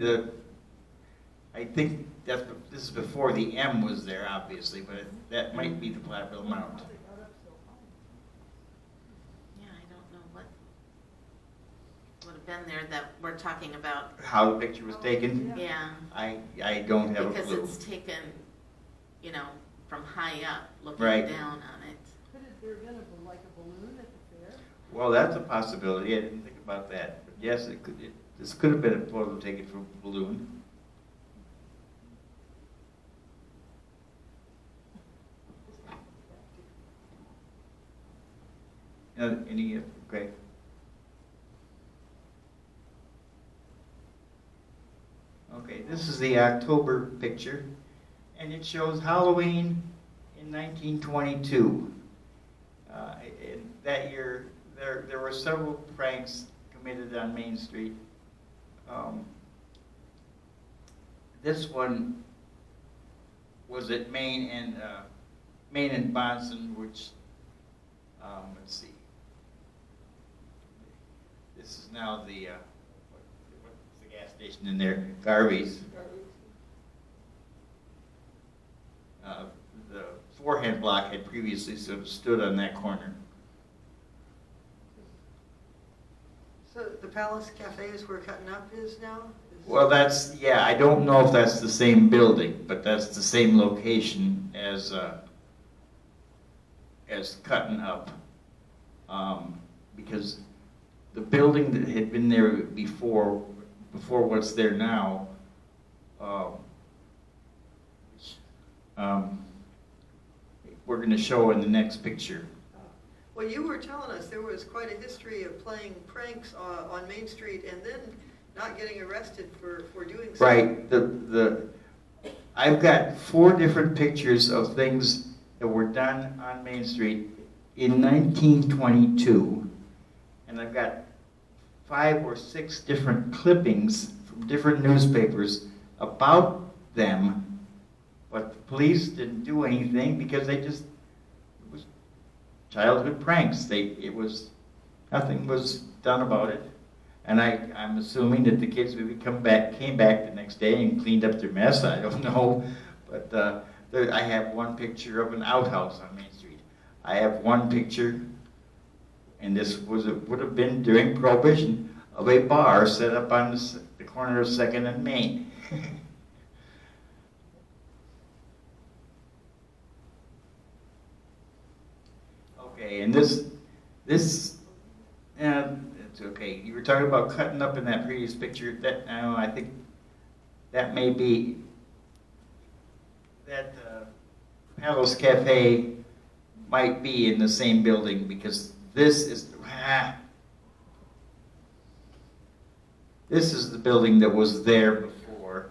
I think this is before the M was there, obviously, but that might be the Platteville Mount. Yeah, I don't know what would have been there that we're talking about. How the picture was taken? Yeah. I don't have a clue. Because it's taken, you know, from high up, looking Right. down on it. Could it there been like a balloon at the fair? Well, that's a possibility. I didn't think about that. But yes, this could have been a photo taken from a balloon. Okay. Okay, this is the October picture, and it shows Halloween in 1922. In that year, there were several pranks committed on Main Street. This one was at Main and Bonson, which let's see. This is now the what's the gas station in there? Garvey's. The forehand block had previously sort of stood on that corner. So the Palace Cafe is where Cutting Up is now? Well, yeah, I don't know if that's the same building, but that's the same location as Cutting Up. Because the building that had been there before what's there now, we're going to show in the next picture. Well, you were telling us there was quite a history of playing pranks on Main Street and then not getting arrested for doing so. Right. I've got 4 different pictures of things that were done on Main Street in 1922, and I've got 5 or 6 different clippings from different newspapers about them, but the police didn't do anything because it was childhood pranks. Nothing was done about it. And I'm assuming that the kids maybe came back the next day and cleaned up their mess. I don't know, but I have one picture of an outhouse on Main Street. I have one picture, and this would have been during Prohibition, of a bar set up on the corner of 2nd and Main. Okay, and this. It's okay. You were talking about Cutting Up in that previous picture. I think that may be that Palace Cafe might be in the same building, because this is the building that was there before.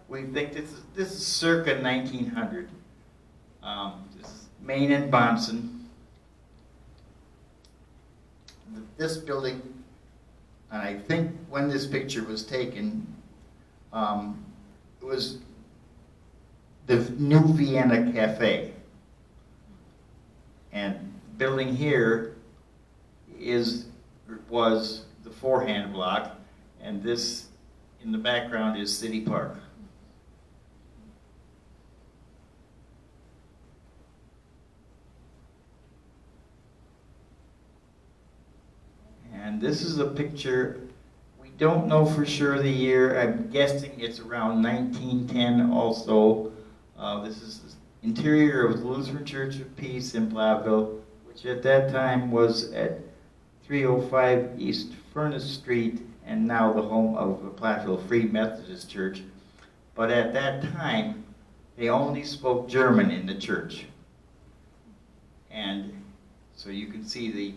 We think this is circa 1900. This is Main and Bonson. This building, and I think when this picture was taken, it was the New Vienna Cafe. And the building here was the forehand block, and this in the background is City Park. And this is a picture, we don't know for sure the year. I'm guessing it's around 1910 also. This is the interior of the Lutheran Church of Peace in Platteville, which at that time was at 305 East Furnace Street, and now the home of the Platteville Free Methodist Church. But at that time, they only spoke German in the church. And so you can see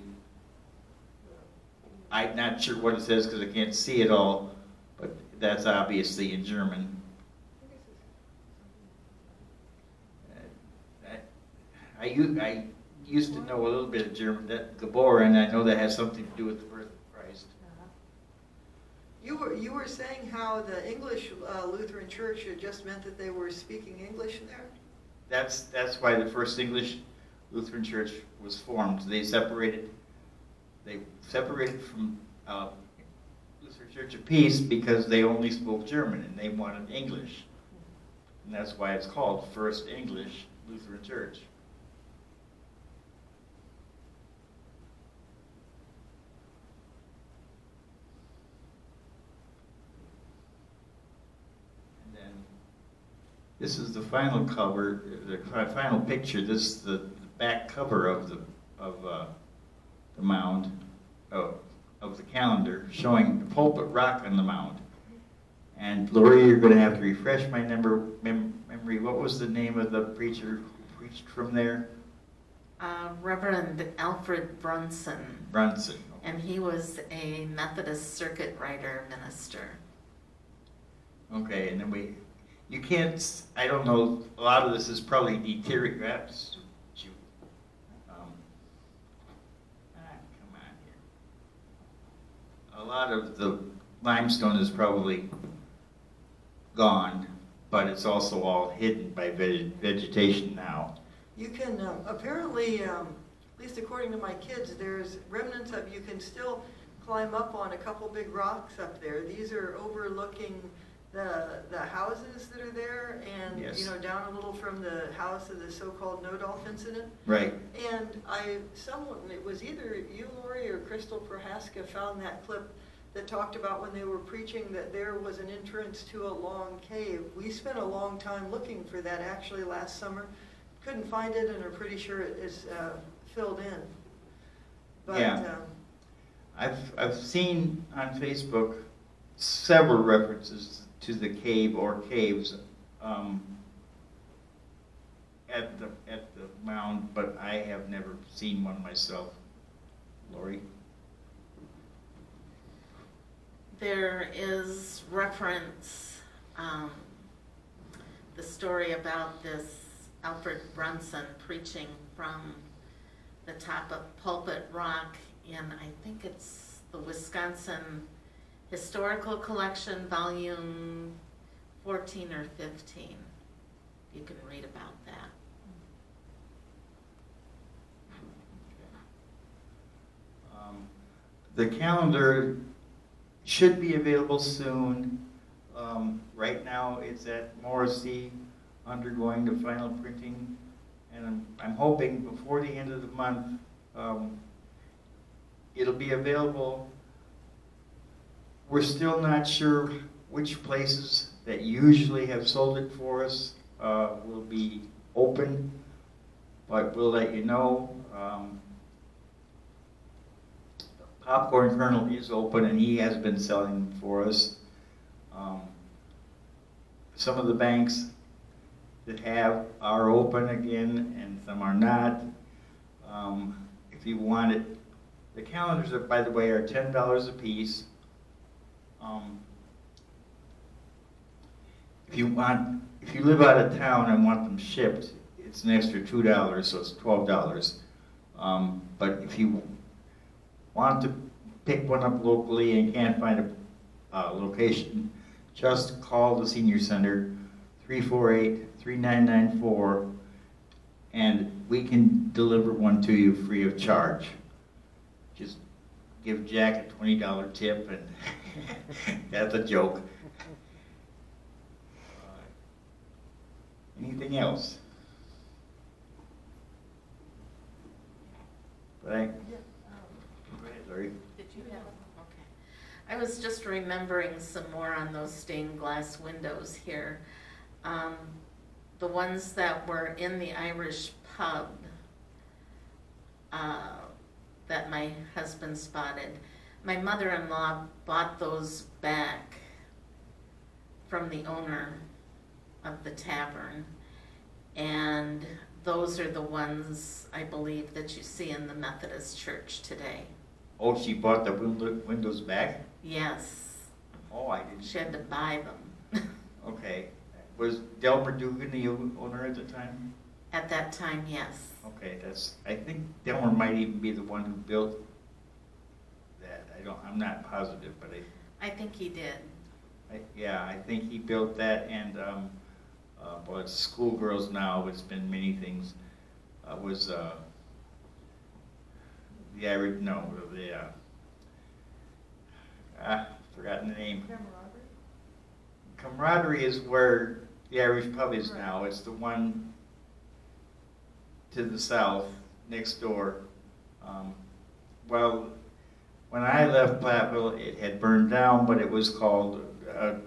I'm not sure what it says because I can't see it all, but that's obviously in German. I used to know a little bit of German, that Geboren, and I know that has something to do with the birth of Christ. You were saying how the English Lutheran Church had just meant that they were speaking English there? That's why the first English Lutheran Church was formed. They separated from Church of Peace because they only spoke German and they wanted English. And that's why it's called First English Lutheran Church. And then this is the final cover, the final picture. This is the back cover of the mound, of the calendar, showing the pulpit rock on the mound. And Lori, you're going to have to refresh my memory. What was the name of the preacher who preached from there? Reverend Alfred Brunson. Brunson. And he was a Methodist circuit rider minister. Okay, and then you can't, I don't know, a lot of this is probably deteriorated. Come on here. A lot of the limestone is probably gone, but it's also all hidden by vegetation now. You can, apparently, at least according to my kids, there's remnants of, you can still climb up on a couple big rocks up there. These are overlooking the houses that are there, and Yes. you know, down a little from the house of the so-called Nodolf incident. Right. And someone, it was either you, Lori, or Crystal Prohaska found that clip that talked about when they were preaching that there was an entrance to a long cave. We spent a long time looking for that actually last summer. Couldn't find it and are pretty sure it is filled in. But, Yeah. I've seen on Facebook several references to the cave or caves at the mound, but I have never seen one myself. Lori? There is reference, the story about this Alfred Brunson preaching from the top of Pulpit Rock in, I think it's the Wisconsin Historical Collection, volume 14 or 15. You can read about that. The calendar should be available soon. Right now it's at Morrissey, undergoing the final printing, and I'm hoping before the end of the month it'll be available. We're still not sure which places that usually have sold it for us will be open, but we'll let you know. Popcorn Kernel is open and he has been selling them for us. Some of the banks that are open again and some are not. If you want it, the calendars are, by the way, are $10 a piece. If you live out of town and want them shipped, it's an extra $2, so it's $12. But if you want to pick one up locally and can't find a location, just call the senior center, 348-3994, and we can deliver one to you free of charge. Just give Jack a $20 tip, and that's a joke. Anything else? Go ahead, Larry. Did you have? Okay. I was just remembering some more on those stained glass windows here. The ones that were in the Irish pub that my husband spotted. My mother-in-law bought those back from the owner of the tavern, and those are the ones, I believe, that you see in the Methodist Church today. Oh, she bought the windows back? Yes. Oh, I didn't. She had to buy them. Okay. Was Delmer Dugan the owner at the time? At that time, yes. Okay, I think Delmer might even be the one who built that. I'm not positive, but I think he did. I think he built that, and well, it's schoolgirls now. It's been many things. Was the Irish? No, forgotten the name. Camaraderie? Camaraderie is where the Irish pub is now. It's the one to the south, next door. Well, when I left Platteville, it had burned down, but it was called, The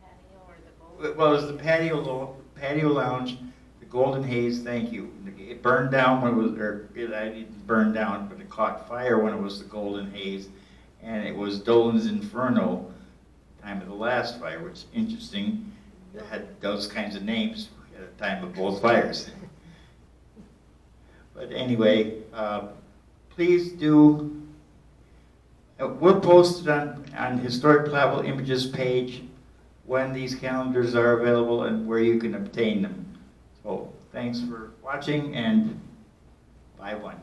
patio or the boat? well, it was the patio lounge, the Golden Haze, thank you. It burned down when it was, I didn't burn down, but it caught fire when it was the Golden Haze. And it was Dolan's Inferno, time of the last fire, which is interesting. It had those kinds of names at the time of both fires. But anyway, please do, we're posted on Historic Platteville Images page when these calendars are available and where you can obtain them. So thanks for watching, and bye one.